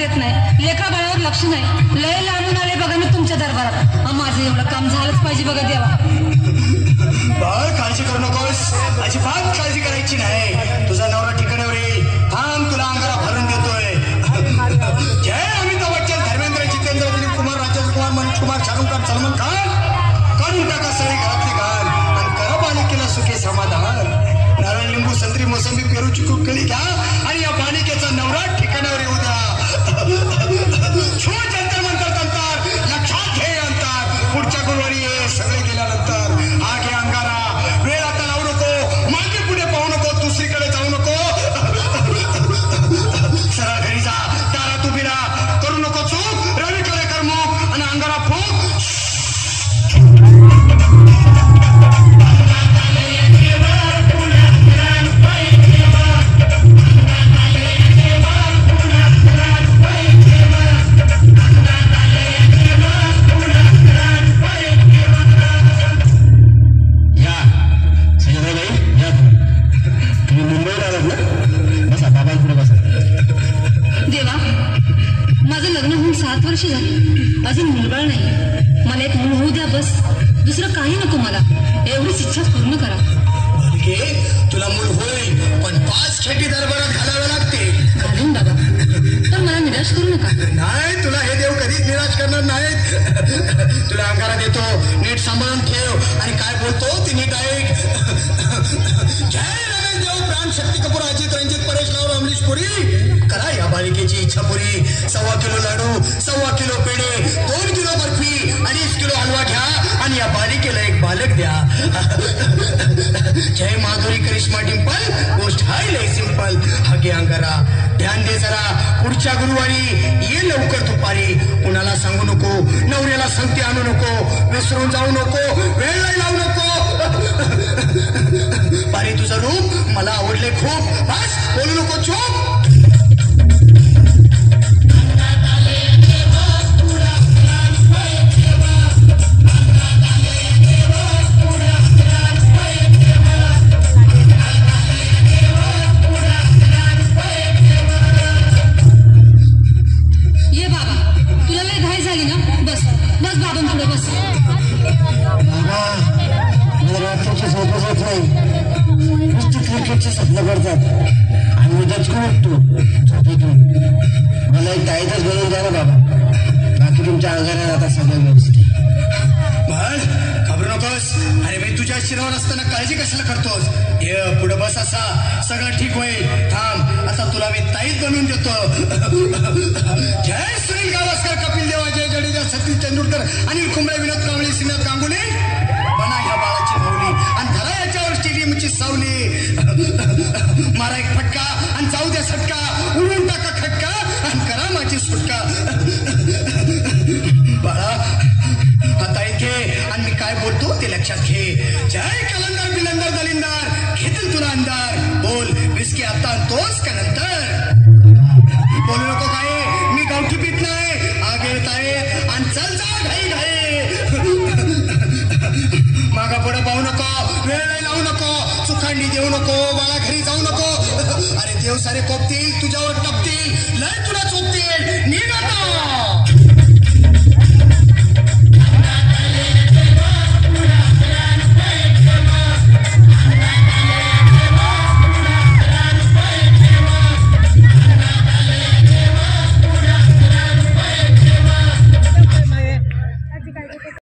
देत नाही, लेकरा बाळावर लक्ष नाही. लय लांबून आले बघा मी तुमच्या दरबारात. माझं एवढं काम झालंच पाहिजे बघा देवा. बाळ काळजी करू नकोस, अजिबात काळजी करायची नाही. तुझा नवरा ठिकाणावर येईल. थांब, तुला अंगारा भरून देतोय. जय अमिताभ बच्चन, धर्मेंद्र, जितेंद्र, दिलीप कुमार, राजेश कुमार, मनोज कुमार, शाहरुख खान, सलमान खान, काढून टाका सगळी घरातली घाण आणि करा बालिकेला सुखी समाधान. नारळ, लिंबू, संत्री, मोसंबी, पेरू, चिकू, केळी घ्या आणि या बालिकेचा नवरा ठिकाणावर येऊ द्या. छो जंतर मंतर तंतर, लक्षात घे अंतर. पुढच्या गुरुवारी ये, सगळे गेल्यानंतर हा घे अंगारा. वेळ आता लावू नको, मागे पुढे पाहू नको, दुसरीकडे जाऊ नको. सरळ घरी जा, दारात उभी राहा, करू नको चूक. रवीकडे कर मुख आणि अंगारा फूक. अजून मुलबाळ नाही. मला एक मूल होऊ द्या बस, दुसरं काही नको मला. एवढीच इच्छा पूर्ण करा. तुला मूल होईल, पण 5 खेटी दरबारात घालावे लागते. घालून बाबा, पण मला निराश करू नका. नाही, तुला हे देव कधीच निराश करणार नाहीत. तुला अंगारा देतो, नीट सांभाळून ठेव आणि काय बोलतो ते नीट ऐक. जय रमेश देव, प्राण, शक्ती कपूर, अजित, रंजित, परेश राव, अमरीश पुरी, करा या बालिकेची इच्छा पुरी. 1.25 किलो लाडू, 1.25 किलो पेढे, 2 किलो बर्फी, 2.5 किलो हलवा घ्या आणि या बालिकेला एक बालक द्या. जय माधुरी, करिश्मा, डिंपल, गोष्ट हाय लय सिंपल. हागे अंगारा, ध्यान दे जरा. पुढच्या गुरुवारी ये लवकर दुपारी. कुणाला सांगू नको, नवऱ्याला संगती आणू नको, विसरून जाऊ नको, वेळ नाही लावू नको. पारे तुझं रूप मला आवडले खूप. बस बोलू नको, चूप. स्वप्न करतात आणि मी दचकून उठतो झोपेतून. मला एक ताईतच बनवून द्या ना बाबा. बाकी तुमच्या अंगाने आता सगळं व्यवस्थित. घाबरू नकोस. अरे भाई, तुझ्या शिरावर असताना काळजी कशाला करतोस. ये पुढे बस, असा सगळं ठीक होईल. थांब, आता तुला मी ताईत बनवून देतो. जय सुनील गावस्कर, कपिल देव, जय जडेजा, सतीश तेंडुलकर, अनिल कुंबळे, विनोद कांबळे, श्रीनाथ गांगुली, बना ह्या बाळाची माऊली आणि धरा याच्यावर स्टेडियमची सावली. मारा एक फटका आणि जाऊ द्या सटका. उडून टाका खटका आणि करा माझी सुटका. बाळा, आता इथे आणि मी काय बोलतो ते लक्षात घे. जय कलंदर, बिलंदर, दलिंदर, घेतील तुला अंधार. बोल, विस्की आता आणतोस का नंतर. बोलू नको काय, मी गावठी पीत नाही. आग येत आहे आणि चल जा घाई घाई. मागा पुढे पाहू नको, वेळ नाही लावू नको, चुखांडी देऊ नको, बाळा घरी जाऊ नको. अरे देव सारे कोपतील, तुझ्यावर टपतील.